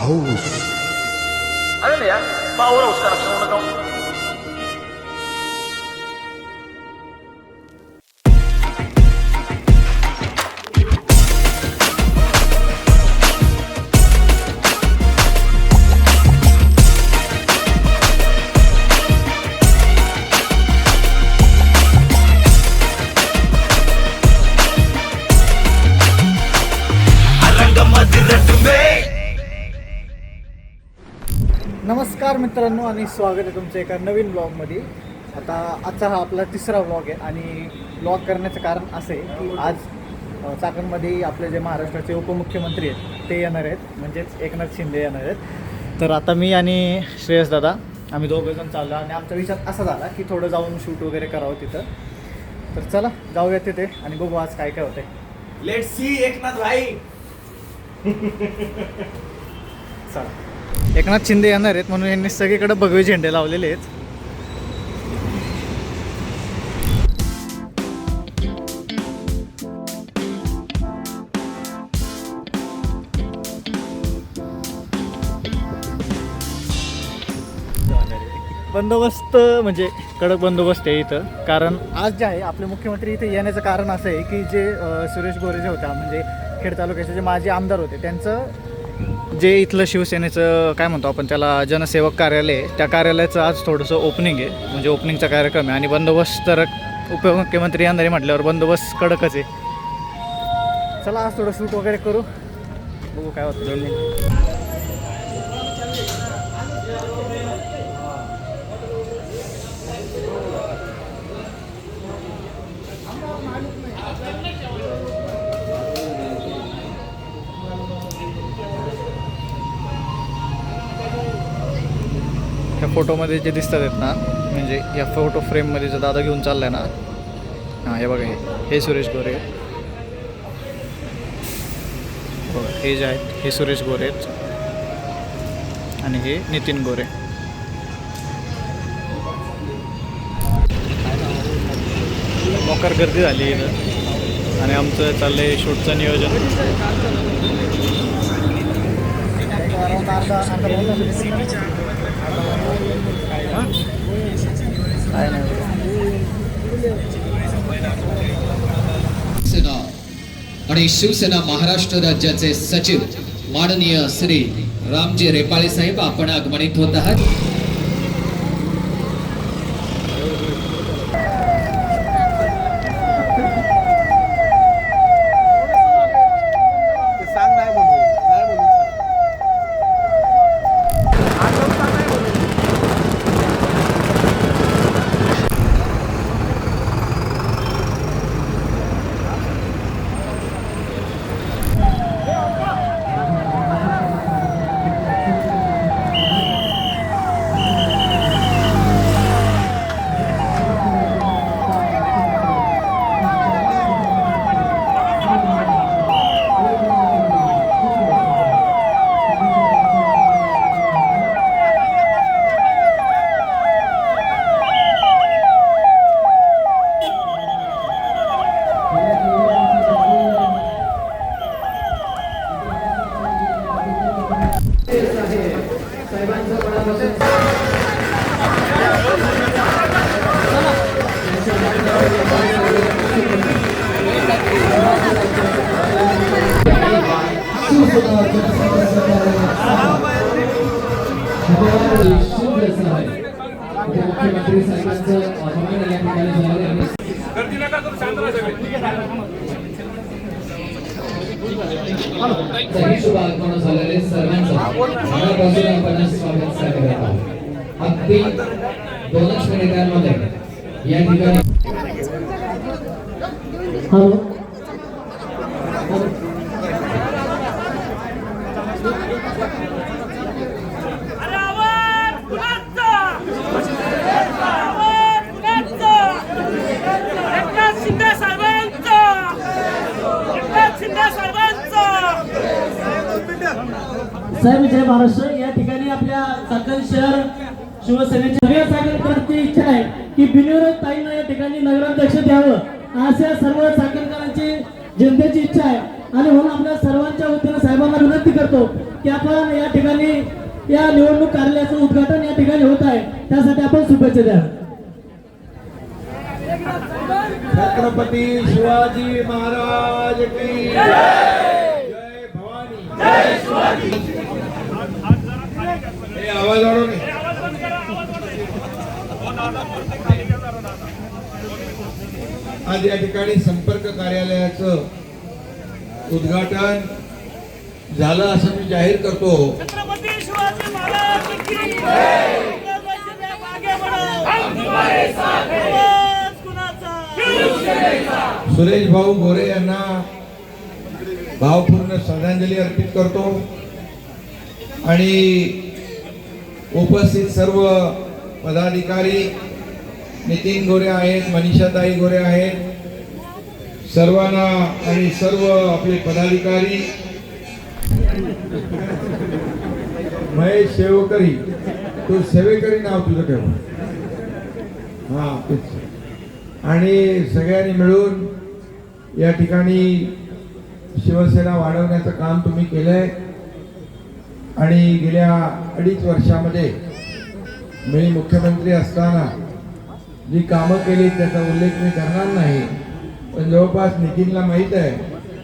House. अरे नहीं यार, पावर हाउस का रक्षा होना था. नमस्कार मित्रांनो आणि स्वागत आहे तुमचं एका नवीन ब्लॉगमध्ये. आता आजचा हा आपला तिसरा ब्लॉग आहे आणि ब्लॉग करण्याचं कारण असं आहे की आज चाकणमध्ये आपले जे महाराष्ट्राचे उपमुख्यमंत्री आहेत ते येणार आहेत, म्हणजेच एकनाथ शिंदे येणार आहेत. तर आता मी आणि श्रेयस दादा आम्ही दोघंजण चाललो आणि आमचा विचार असा झाला की थोडं जाऊन शूट वगैरे करावं तिथं. तर चला जाऊया तिथे आणि बघू आज काय काय होतंय. लेट्स सी एकनाथ भाई. चला, एकनाथ शिंदे येणार आहेत म्हणून यांनी सगळीकडे भगवे झेंडे लावलेले आहेत. बंदोबस्त म्हणजे कडक बंदोबस्त आहे इथं, कारण आज जे आहे आपले मुख्यमंत्री इथे येण्याचं कारण असं आहे की जे सुरेश गोरे जे होता म्हणजे खेड तालुक्याचे जे माजी आमदार होते त्यांचं जे इथलं शिवसेनेचं काय म्हणतो आपण त्याला जनसेवक कार्यालय आहे, त्या कार्यालयाचं आज थोडंसं ओपनिंग आहे, म्हणजे ओपनिंगचा कार्यक्रम आहे आणि बंदोबस्त तर उपमुख्यमंत्री येणारे म्हटल्यावर बंदोबस्त कडकच आहे. चला आज थोडं शूट वगैरे करू, बघू काय होतं 2 मिनिट. या फोटोमध्ये जे दिसतात आहेत ना, म्हणजे या फोटो फ्रेममध्ये जो दादा घेऊन चालला आहे ना, हां हे बघा, हे सुरेश गोरे. बघा हे जे आहेत हे सुरेश गोरे आहेत आणि हे नितीन गोरे. मोकार गर्दी झाली इथं आणि आमचं चाललं आहे शूटचं नियोजन. सेना आणि शिवसेना महाराष्ट्र राज्याचे सचिव माननीय श्री रामजी रेपाळे साहेब आपण आगमनित होत आहात. मुख्यमंत्री साहेबांचं आगमन या ठिकाणी झालेलं आहे. शुभ आगमन झालेले सर्वांचं मनापासून आपण स्वागत करत आहोत. अगदी 2 मिनिटांमध्ये या ठिकाणी साहेब जय महाराष्ट्र. या ठिकाणी आपल्या चाकण शहर शिवसेनेची सगळ्या चाकणकरांची इच्छा आहे की बिनविरोध ताईंना या ठिकाणी नगराध्यक्ष द्यावं, अशा सर्व चाकणकरांची जनतेची इच्छा आहे. आणि म्हणून आपल्या सर्वांच्या वतीनं साहेबांना विनंती करतो की आपण या ठिकाणी या निवडणूक कार्यालयाचं उद्घाटन या ठिकाणी होत आहे, त्यासाठी आपण शुभेच्छा द्या. छत्रपती शिवाजी महाराज की जय भवानी. हे आवाज वाढव नाही. आज या ठिकाणी संपर्क कार्यालयाचं उद्घाटन झालं असं मी जाहीर करतो. छत्रपती शिवाजी महाराज की जय. आगे बढ़ो. आवाज कुणाचा? सुरेश भाऊ गोरे यांना भावपूर्ण श्रद्धांजली अर्पित करतो आणि उपस्थित सर्व पदाधिकारी, नितीन गोरे आहेत, मनीषाताई गोरे आहेत, सर्वांना आणि सर्व आपले पदाधिकारी, महेश सेवकरी, तो सेवेकरी नाव तुझं ठेव, हा तेच, आणि सगळ्यांनी मिळून या ठिकाणी शिवसेना वाढवण्याचं काम तुम्ही केलंय आणि गेल्या 2.5 वर्षामध्ये मी मुख्यमंत्री असताना जी कामं केली त्याचा उल्लेख मी करणार नाही, पण जवळपास नितीनला माहीत आहे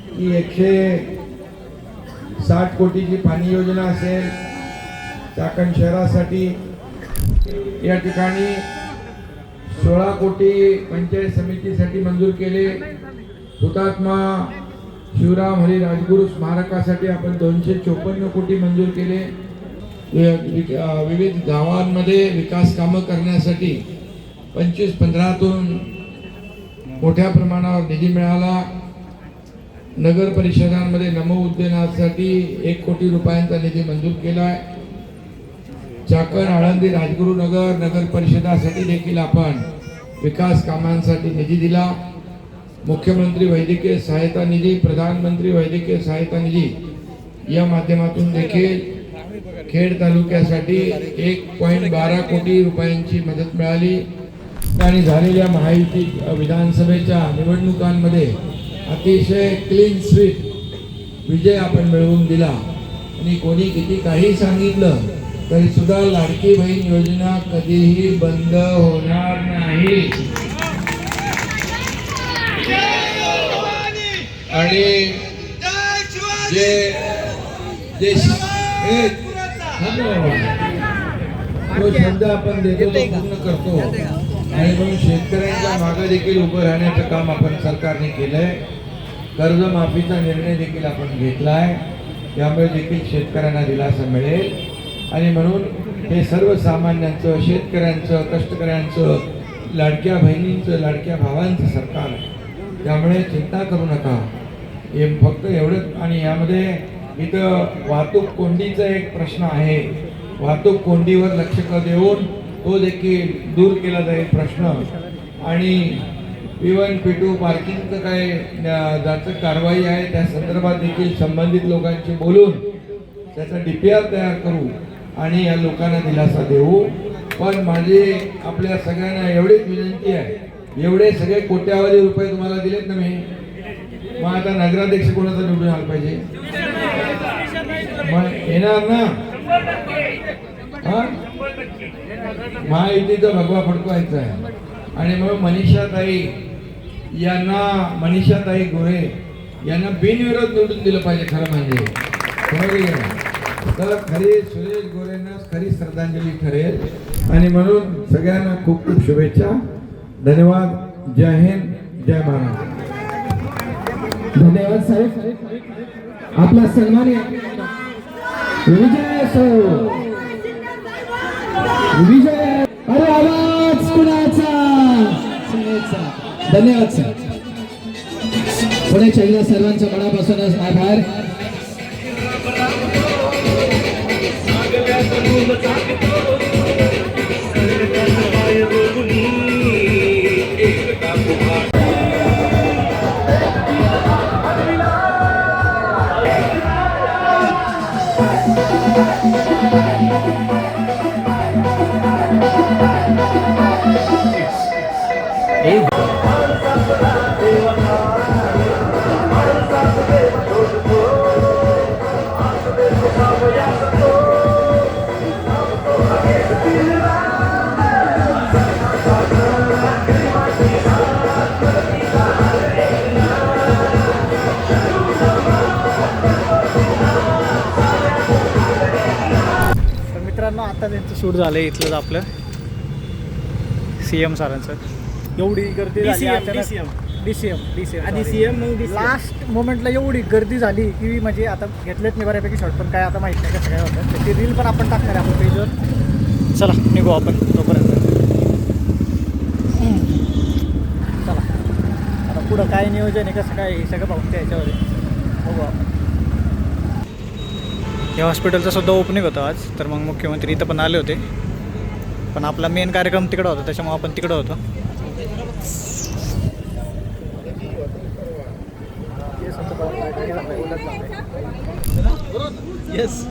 की 160 कोटीची पाणी योजना असेल, चाकण शहरासाठी या ठिकाणी 16 कोटी पंचायत समितीसाठी मंजूर केले, हुतात्मा शिवराम हरी राजगुरू स्मारकासाठी आपण 254 कोटी मंजूर केले, विविध गावांमध्ये विकास कामं करण्यासाठी 25-15तून मोठ्या प्रमाणावर निधी मिळाला, नगर परिषदांमध्ये नमो उद्यानासाठी 1 कोटी रुपयांचा निधी मंजूर केला आहे, चाकण आळंदी राजगुरू नगर परिषदासाठी देखील आपण विकास कामांसाठी निधी दिला, मुख्यमंत्री वैद्यकीय सहायता निधी, प्रधानमंत्री वैद्यकीय सहायता निधी या माध्यमातून देखील खेड तालुक्यासाठी 1.12 कोटी रुपयांची मदत मिळाली आणि झालेल्या महायुती विधानसभेच्या निवडणुकांमध्ये अतिशय क्लीन स्वीप विजय आपण मिळवून दिला आणि कोणी किती काही सांगितलं तरी सुद्धा लाडकी बहीण योजना कधीही बंद होणार नाही. आणि जे तो शब्द आपण देतो तो पूर्ण करतो आणि म्हणून शेतकऱ्यांच्या मागे देखील उभं राहण्याचं काम आपण सरकारने केलंय. कर्जमाफीचा निर्णय देखील आपण घेतलाय, त्यामुळे देखील शेतकऱ्यांना दिलासा मिळेल आणि म्हणून हे सर्वसामान्यांचं, शेतकऱ्यांचं, कष्टकऱ्यांचं, लाडक्या बहिणींचं, लाडक्या भावांचं सरकार आहे. त्यामुळे चिंता करू नका. हे फक्त एवढंच. आणि यामध्ये इथं वाहतूक कोंडीचा एक प्रश्न आहे, वाहतूक कोंडीवर लक्ष देऊन तो देखील दूर केला जाईल प्रश्न. आणि P1 P2 पार्किंगचं काय ज्याचं कारवाई आहे त्या संदर्भात देखील संबंधित लोकांशी बोलून त्याचा DPR तयार करू आणि या लोकांना दिलासा देऊ. पण माझी आपल्या सगळ्यांना एवढीच विनंती आहे, एवढे सगळे कोट्यावधी रुपये तुम्हाला दिलेत ना मी, मग आता नगराध्यक्ष कोणाचा निवडून आला पाहिजे? मग येणार ना? हा, महायुतीचा भगवा फडकवायचा आहे. आणि मग मनीषाताई गोरे यांना बिनविरोध निवडून दिलं पाहिजे. खरं म्हणजे तर खरी सुरेश गोरेंना खरी श्रद्धांजली ठरेल. आणि म्हणून सगळ्यांना खूप खूप शुभेच्छा. धन्यवाद. जय हिंद, जय महाराष्ट्र. धन्यवाद साहेब. आपला सन्माननीय विजय असो, विजय. अरे आवाज कुणाचा? धन्यवाद सर. पुणे चैला सर्वांच्या मनापासून आभार. देवा तर मित्रांनो आता त्यांचं शूट झालं इथलंच आपलं CM सरांचं. एवढी गर्दी झाली DCM आधी CM मग लास्ट मोमेंटला एवढी गर्दी झाली की म्हणजे आता घेतलेत मी बऱ्यापैकी शॉट, पण काय आता माहित नाही कसं काय होतं. तर ती रील पण आपण टाकणार आहे आपल्या पेजवर. चला निघू आपण तोपर्यंत. चला आता पुढं काय नियोजन आहे कसं काय हे सगळं पाहून याच्यावर बघू आपण. या हॉस्पिटलचं सुद्धा ओपनिंग होतं आज, तर मग मुख्यमंत्री इथं पण आले होते, पण आपला मेन कार्यक्रम तिकडं होता त्याच्यामुळे आपण तिकडं होतो. येस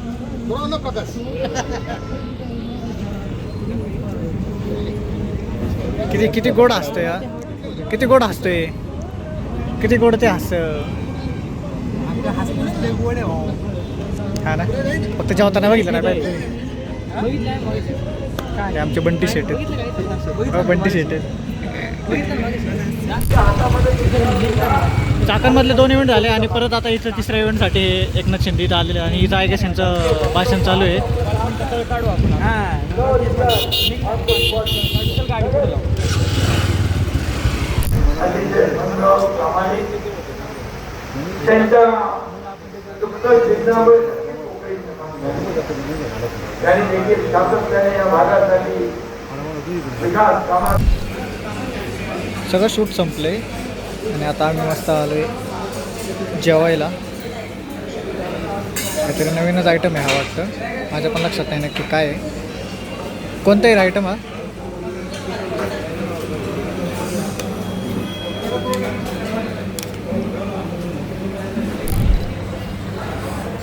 किती गोड हसतोय यार, किती गोड हसतोय, किती गोड ते हस. हा ना, फक्त जेवताना बघितलं ना पाहिजे. हे आमचे बंटी शेट आहेत. बंटी शेट आहेत. चाकणमधले 2 इव्हेंट झाले आणि परत आता इथं तिसऱ्या इव्हेंटसाठी एकनाथ शिंदे इथं आलेले आणि इथं आय गेस यांचं भाषण चालू आहे. काढू आपण. त्यांच्या दुःख त्यांनी देखील सातत्याने या भागासाठी विकास कामात. सगळं शूट संपलं आहे आणि आता आम्ही मस्त आलो आहे जेवायला. काहीतरी नवीनच आयटम आहे हा वाटतं, माझ्या पण लक्षात नाही नक्की काय आहे. कोणताही आयटम हा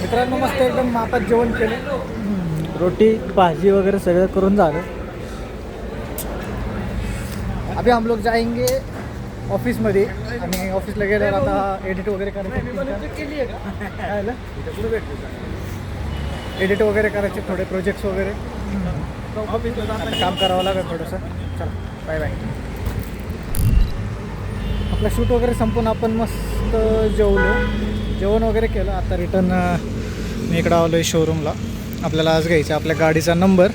मित्रांनो मस्त एकदम मापात जेवण केलं. रोटी भाजी वगैरे सगळं करून झालं. अभी हम लोग जाएंगे ऑफिसमध्ये आणि ऑफिसला गेल्यावर आता एडिट वगैरे एडिट वगैरे करायचे थोडे प्रोजेक्ट्स वगैरे. आता काम करावं लागेल थोडंसं. चला बाय बाय. आपला शूट वगैरे संपून आपण मस्त जेवण वगैरे केलं. आता रिटर्न मी इकडं आलो आहे शोरूमला. आपल्याला आज घ्यायचा आपल्या गाडीचा नंबर,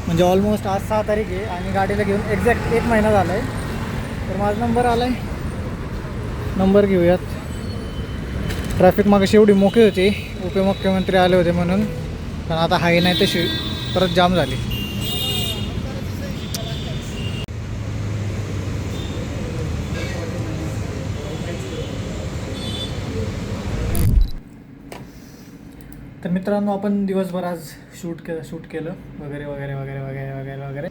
म्हणजे ऑलमोस्ट आज 6 तारीख आहे आणि गाडीला घेऊन एक्झॅक्ट 1 महिना झाला आहे. तर माझा नंबर आला आहे, नंबर घेऊयात. ट्रॅफिक मागाशी एवढी मोकळी होती, उपमुख्यमंत्री आले होते म्हणून, पण आता हाय नाही तशी परत जाम झाली. तर मित्रांनो आपण दिवसभर आज शूट केलं वगैरे वगैरे वगैरे वगैरे वगैरे वगैरे.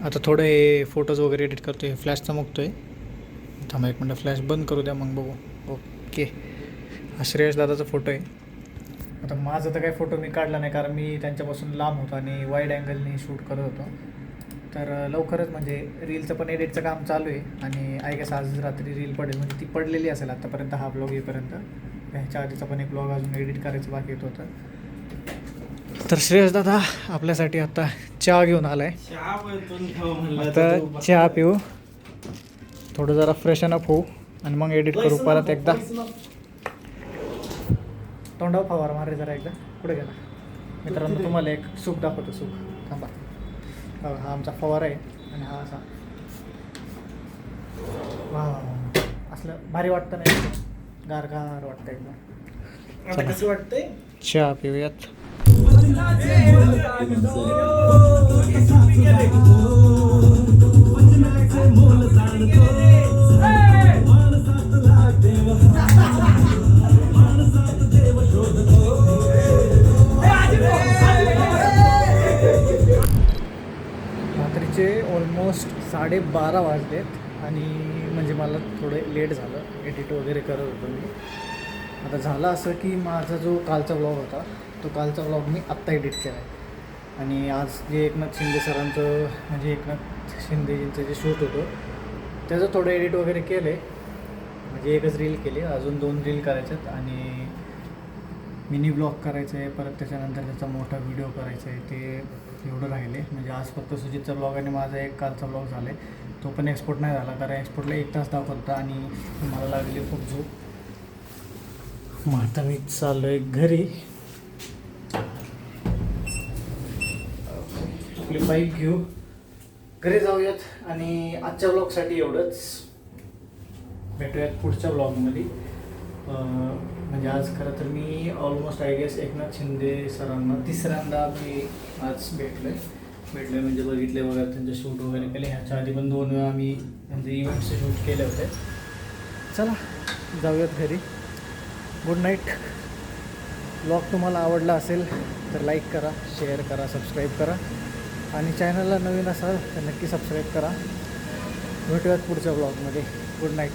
आता थोडं हे फोटोज वगैरे एडिट करतो आहे. फ्लॅश चमकतो आहे, थांबा 1 मिनटं फ्लॅश बंद करू द्या मग बघू. ओके, हा श्रेयस दादाचा फोटो आहे. आता माझं तर काही फोटो मी काढला नाही कारण मी त्यांच्यापासून लांब होतो आणि वाईड अँगलनी शूट करत होतो. तर लवकरच म्हणजे रीलचं पण एडिटचं काम चालू आहे आणि आय गेस आज रात्री रील पडेल, म्हणजे ती पडलेली असेल आत्तापर्यंत हा ब्लॉग येईपर्यंत. ह्याच्या आधीचा पण एक ब्लॉग अजून एडिट करायचं बाकी येत होतं. तर श्रेयस दादा आपल्यासाठी आता चहा घेऊन आला आहे. आता चहा पिऊ, थोडं जरा फ्रेशन अप होऊ आणि मग एडिट करू परत एकदा. तोंडावर फवारा मारे जरा एकदा. पुढे गेला मित्रांनो, तुम्हाला एक सूप दाखवतो. सूप थांबा. हा आमचा फवारा आहे आणि हा असा वा असलं भारी वाटतं नाही, गारगार वाटतं एकदम. कसं वाटतंय? चहा पिऊयात. रात्रीचे ऑलमोस्ट 12:30 वाजलेत आणि म्हणजे मला थोडं लेट झालं. एडिट वगैरे करत होतो मी. आता झालं असं की माझा जो कालचा व्लॉग होता तो कालचा व्लॉग मी आत्ता एडिट केला आहे आणि आज जे एकनाथ शिंदे सरांचं म्हणजे एकनाथ शिंदेजींचं जे शूट होतं त्याचं थोडं एडिट वगैरे केलं आहे. म्हणजे एकच रील केली, अजून 2 रील करायच्यात आणि मिनी ब्लॉग करायचं आहे, परत त्याच्यानंतर त्याचा मोठा व्हिडिओ करायचा आहे, ते एवढं राहिले. म्हणजे आज फक्त सुजितचा ब्लॉग आणि माझा एक कालचा ब्लॉग झाला आहे, तो पण एक्सपोर्ट नाही झाला कारण एक्सपोर्टला 1 तास दाखवत होता आणि मला लागली खूप झोप. मग आता मी चाललो आहे घरी. आपली बाईक घेऊ, घरी जाऊयात आणि आजच्या ब्लॉगसाठी एवढंच. भेटूयात पुढच्या ब्लॉगमध्ये. म्हणजे आज खरं तर मी almost I guess Eknath Shinde सरांना 3ऱ्यांदा मी आज भेटले म्हणजे बघितले वगैरे, त्यांचे शूट वगैरे केले. ह्याच्या आधी पण 2 वेळा आम्ही त्यांचे इव्हेंट्सचे शूट केले होते. चला जाऊयात घरी. Good night. ब्लॉग तुम्हाला आवडला असेल तर लाईक करा, शेअर करा, सबस्क्राईब करा आणि चॅनलला नवीन असाल तर नक्की सबस्क्राईब करा. भेटूयात पुढच्या ब्लॉगमध्ये. Good night.